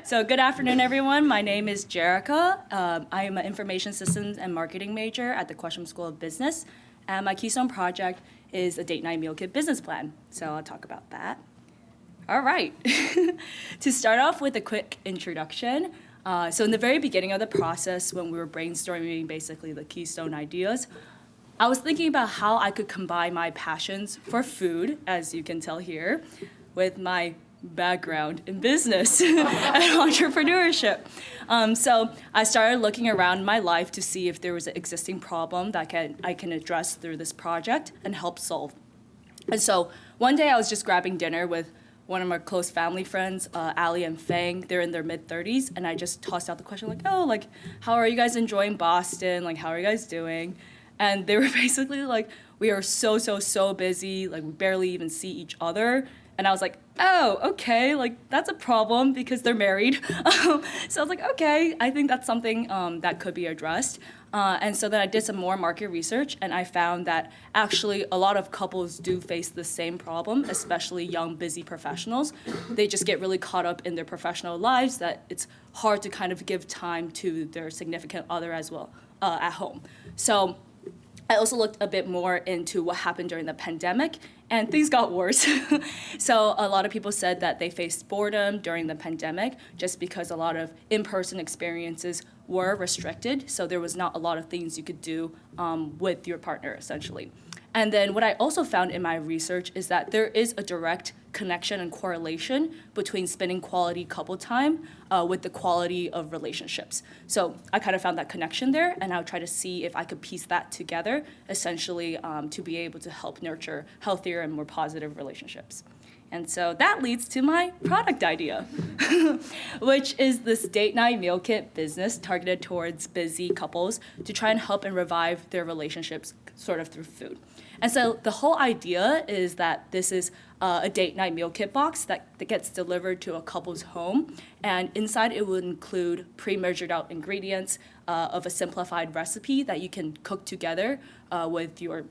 So good afternoon, everyone. My name is Jerica. I am an information systems and marketing major at the Quasham School of Business. And my Keystone project is a date night meal kit business plan. So I'll talk about that. All right. To start off with a quick introduction. So in the very beginning of the process, when we were brainstorming basically the Keystone ideas, I was thinking about how I could combine my passions for food, as you can tell here, with my background in business and entrepreneurship. So I started looking around my life to see if there was an existing problem that I can address through this project and help solve. And so one day I was just grabbing dinner with one of my close family friends, Ali and Fang. They're in their mid-30s, and I just tossed out the question how are you guys enjoying Boston? How are you guys doing? And they were basically like, we are so busy, we barely even see each other. And I was like, oh, okay, that's a problem because they're married. So I was like, okay, I think that's something that could be addressed. And so then I did some more market research, and I found that actually a lot of couples do face the same problem, especially young, busy professionals. They just get really caught up in their professional lives that it's hard to kind of give time to their significant other as well at home. So I also looked a bit more into what happened during the pandemic, and things got worse. So a lot of people said that they faced boredom during the pandemic just because a lot of in-person experiences were restricted, so there was not a lot of things you could do with your partner, essentially. And then what I also found in my research is that there is a direct connection and correlation between spending quality couple time with the quality of relationships. So I kind of found that connection there, and I'll try to see if I could piece that together, essentially to be able to help nurture healthier and more positive relationships. And so that leads to my product idea, which is this date night meal kit business targeted towards busy couples to try and help and revive their relationships sort of through food. And so the whole idea is that this is a date night meal kit box that gets delivered to a couple's home. And inside it will include pre-measured out ingredients of a simplified recipe that you can cook together with your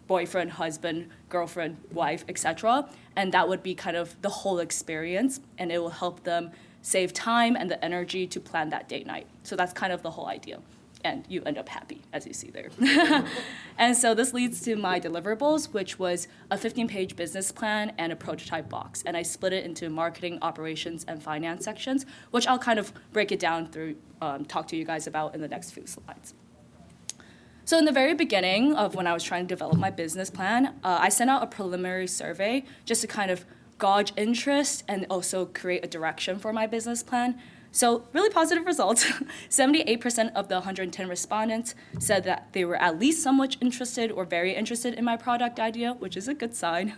boyfriend, husband, girlfriend, wife, etc. And that would be kind of the whole experience, and it will help them save time and the energy to plan that date night. So that's kind of the whole idea. And you end up happy, as you see there. And so this leads to my deliverables, which was a 15-page business plan and a prototype box. And I split it into marketing, operations, and finance sections, which I'll kind of break it down through, talk to you guys about in the next few slides. So in the very beginning of when I was trying to develop my business plan, I sent out a preliminary survey just to kind of gauge interest and also create a direction for my business plan. So really positive results. 78% of the 110 respondents said that they were at least somewhat interested or very interested in my product idea, which is a good sign.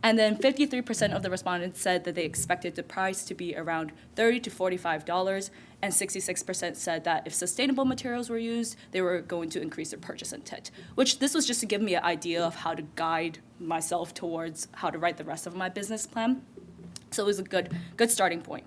And then 53% of the respondents said that they expected the price to be around $30 to $45, and 66% said that if sustainable materials were used, they were going to increase their purchase intent, which this was just to give me an idea of how to guide myself towards how to write the rest of my business plan. So it was a good starting point.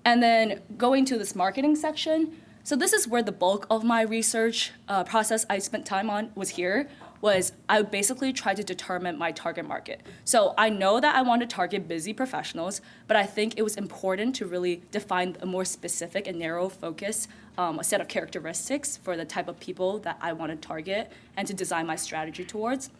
And then going to this marketing section, so this is where the bulk of my research process I spent time on was I basically tried to determine my target market. So I know that I want to target busy professionals, but I think it was important to really define a more specific and narrow focus, a set of characteristics for the type of people that I want to target and to design my strategy towards.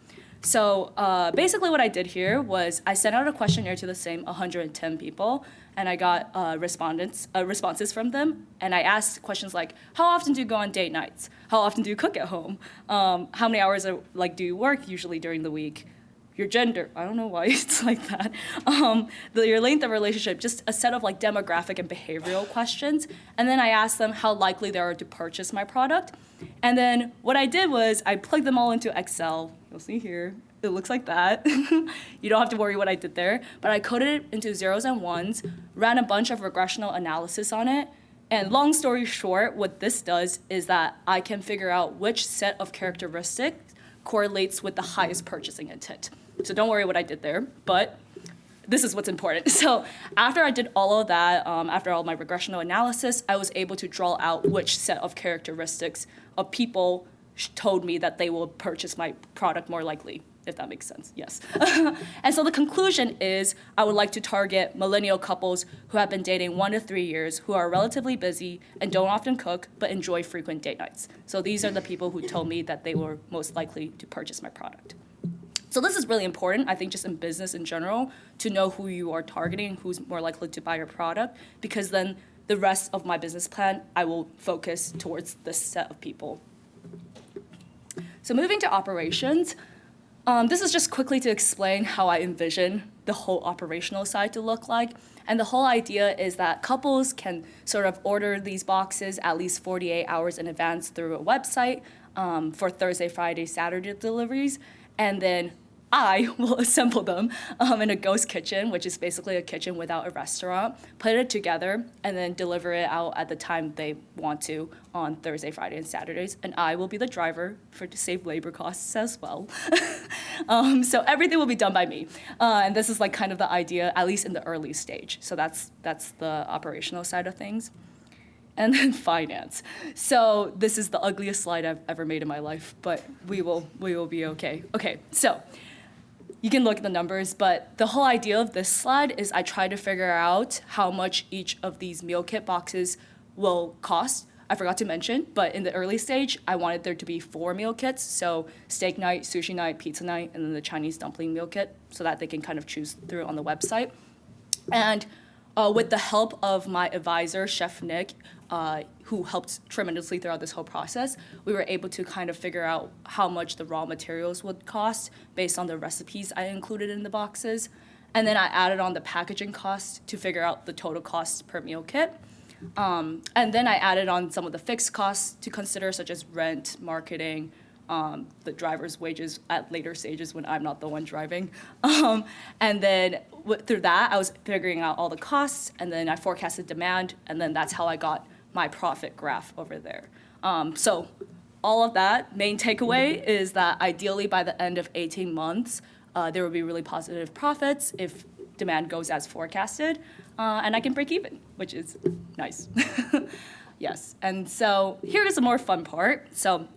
So basically what I did here was I sent out a questionnaire to the same 110 people, and I got responses from them. And I asked questions like, how often do you go on date nights? How often do you cook at home? How many hours do you work usually during the week? Your gender, I don't know why it's like that. Your length of relationship, just a set of demographic and behavioral questions. And then I asked them how likely they are to purchase my product. And then what I did was I plugged them all into Excel. You'll see here, it looks like that. You don't have to worry what I did there. But I coded it into zeros and ones, ran a bunch of regressional analysis on it. And long story short, what this does is that I can figure out which set of characteristics correlates with the highest purchasing intent. So don't worry what I did there, but this is what's important. So after I did all of that, after all my regressional analysis, I was able to draw out which set of characteristics of people told me that they will purchase my product more likely, if that makes sense, yes. And so the conclusion is I would like to target millennial couples who have been dating 1 to 3 years, who are relatively busy and don't often cook, but enjoy frequent date nights. So these are the people who told me that they were most likely to purchase my product. So this is really important, I think, just in business in general, to know who you are targeting, who's more likely to buy your product, because then the rest of my business plan, I will focus towards this set of people. So moving to operations, this is just quickly to explain how I envision the whole operational side to look like. And the whole idea is that couples can sort of order these boxes at least 48 hours in advance through a website for Thursday, Friday, Saturday deliveries. And then I will assemble them in a ghost kitchen, which is basically a kitchen without a restaurant, put it together, and then deliver it out at the time they want to on Thursday, Friday, and Saturdays. And I will be the driver to save labor costs as well. So everything will be done by me. And this is like kind of the idea, at least in the early stage. So that's the operational side of things. And then finance. So this is the ugliest slide I've ever made in my life, but we will be okay. Okay, so you can look at the numbers, but the whole idea of this slide is I try to figure out how much each of these meal kit boxes will cost. I forgot to mention, but in the early stage, I wanted there to be 4 meal kits. So steak night, sushi night, pizza night, and then the Chinese dumpling meal kit so that they can kind of choose through on the website. And with the help of my advisor, Chef Nick, who helped tremendously throughout this whole process, we were able to kind of figure out how much the raw materials would cost based on the recipes I included in the boxes. And then I added on the packaging cost to figure out the total cost per meal kit. And then I added on some of the fixed costs to consider, such as rent, marketing, the driver's wages at later stages when I'm not the one driving. And then through that, I was figuring out all the costs, and then I forecasted demand, and then that's how I got my profit graph over there. So all of that, main takeaway is that ideally by the end of 18 months, there will be really positive profits if demand goes as forecasted, and I can break even, which is nice. Yes, and so here is the more fun part. So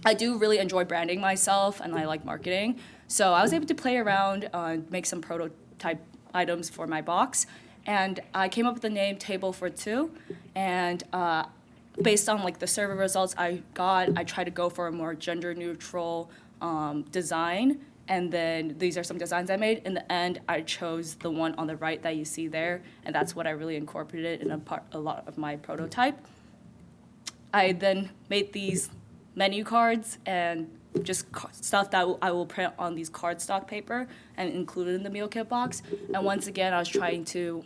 I do really enjoy branding myself, and I like marketing. So I was able to play around, make some prototype items for my box, and I came up with the name Table for Two, and based on like the survey results I got, I tried to go for a more gender neutral design, and then these are some designs I made. In the end, I chose the one on the right that you see there, and that's what I really incorporated in a lot of my prototype. I then made these menu cards and just stuff that I will print on these cardstock paper and include it in the meal kit box. And once again, I was trying to,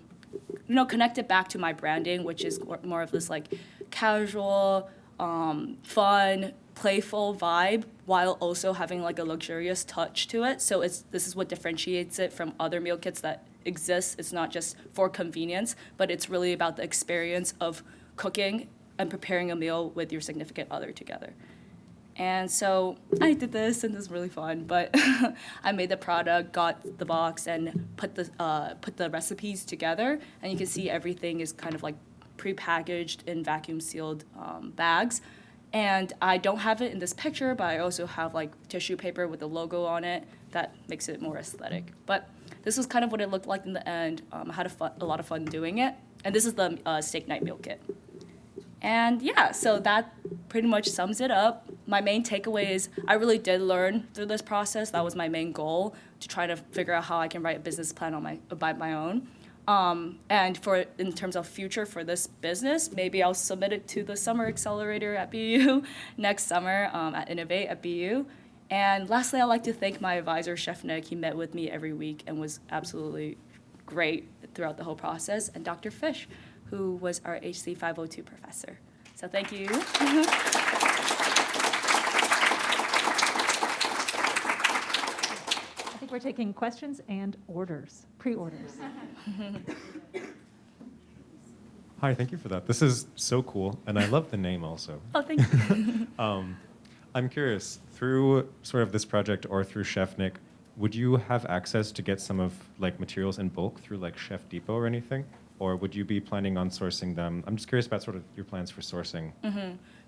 connect it back to my branding, which is more of this like casual, fun, playful vibe, while also having like a luxurious touch to it. So this is what differentiates it from other meal kits that exist. It's not just for convenience, but it's really about the experience of cooking and preparing a meal with your significant other together. And so I did this, and it was really fun. But I made the product, got the box, and put the recipes together. And you can see everything is kind of like prepackaged in vacuum sealed bags. And I don't have it in this picture, but I also have like tissue paper with the logo on it that makes it more aesthetic. But this was kind of what it looked like in the end. I had a lot of fun doing it. And this is the steak night meal kit. And yeah, so that pretty much sums it up. My main takeaway is I really did learn through this process. That was my main goal, to try to figure out how I can write a business plan by my own. And in terms of future for this business, maybe I'll submit it to the Summer Accelerator at BU next summer at Innovate at BU. And lastly, I'd like to thank my advisor, Chef Nick. He met with me every week and was absolutely great throughout the whole process. And Dr. Fish, who was our HC 502 professor. So thank you. I think we're taking questions and orders, pre-orders. Hi, thank you for that. This is so cool, and I love the name also. Oh, thank you. I'm curious, through sort of this project or through Chef Nick, would you have access to get some of like materials in bulk through like Chef Depot or anything? or would you be planning on sourcing them? I'm just curious about sort of your plans for sourcing.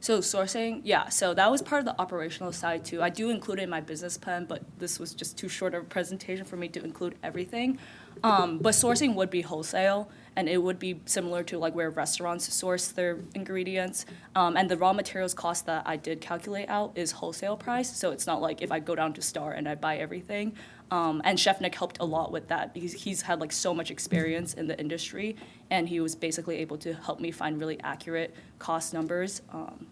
So sourcing, yeah, so that was part of the operational side too. I do include it in my business plan, but this was just too short of a presentation for me to include everything. But sourcing would be wholesale, and it would be similar to like where restaurants source their ingredients. And the raw materials cost that I did calculate out is wholesale price, so it's not like if I go down to Star and I buy everything. And Chef Nick helped a lot with that because he's had like so much experience in the industry, and he was basically able to help me find really accurate cost numbers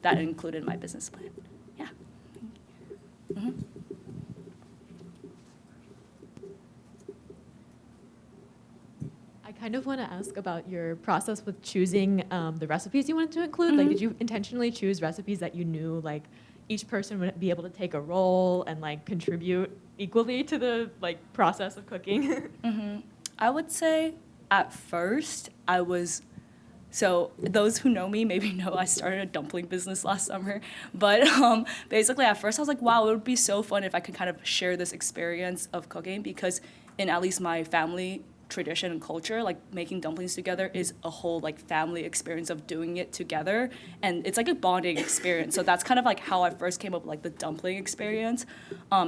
that included my business plan. Yeah. I kind of want to ask about your process with choosing the recipes you wanted to include. Like, did you intentionally choose recipes that you knew like each person would be able to take a role and like contribute equally to the like process of cooking? I would say at first I was, so those who know me maybe know I started a dumpling business last summer. But basically at first I was like, wow, it would be so fun if I could kind of share this experience of cooking, because in at least my family tradition and culture, like making dumplings together is a whole like family experience of doing it together, and it's like a bonding experience. So that's kind of like how I first came up with like the dumpling experience,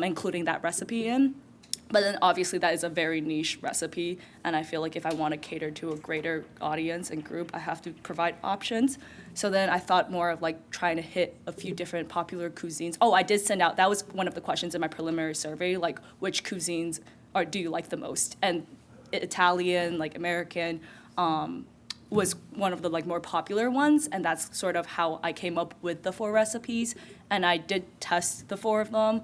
including that recipe in. But then obviously that is a very niche recipe, and I feel like if I want to cater to a greater audience and group, I have to provide options. So then I thought more of like trying to hit a few different popular cuisines. Oh, I did send out, that was one of the questions in my preliminary survey, like which cuisines do you like the most? And Italian, like American, was one of the like more popular ones, and that's sort of how I came up with the 4 recipes. And I did test the 4 of them,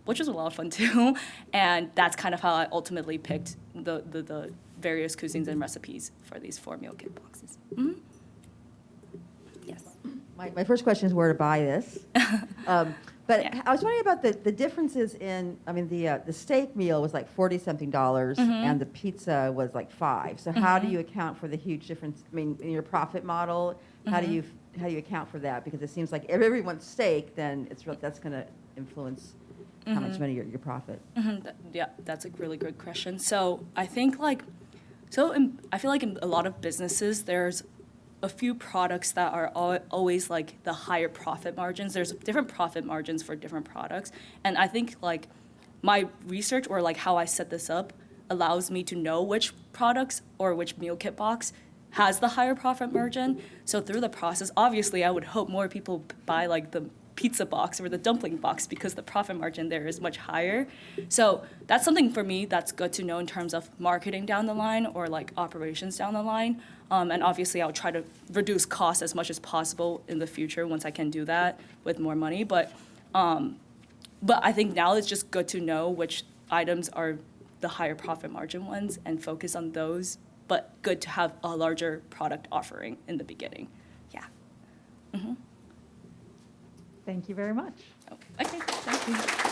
which was a lot of fun too. And that's kind of how I ultimately picked the various cuisines and recipes for these 4 meal kit boxes. Yes. My first question is where to buy this. But Yeah. I was wondering about the differences in, I mean, the steak meal was like $40-something, and the pizza was like $5. So how do you account for the huge difference? I mean, in your profit model, how do you account for that? Because it seems like if everyone's steak, then that's going to influence how much money your profit. Yeah, that's a really good question. So I think like, I feel like in a lot of businesses, there's a few products that are always like the higher profit margins. There's different profit margins for different products. And I think like my research or like how I set this up allows me to know which products or which meal kit box has the higher profit margin. So through the process, obviously I would hope more people buy like the pizza box or the dumpling box because the profit margin there is much higher. So that's something for me that's good to know in terms of marketing down the line or like operations down the line. And obviously I'll try to reduce costs as much as possible in the future once I can do that with more money. But I think now it's just good to know which items are the higher profit margin ones and focus on those, but good to have a larger product offering in the beginning. Yeah. Thank you very much. Okay, thank you.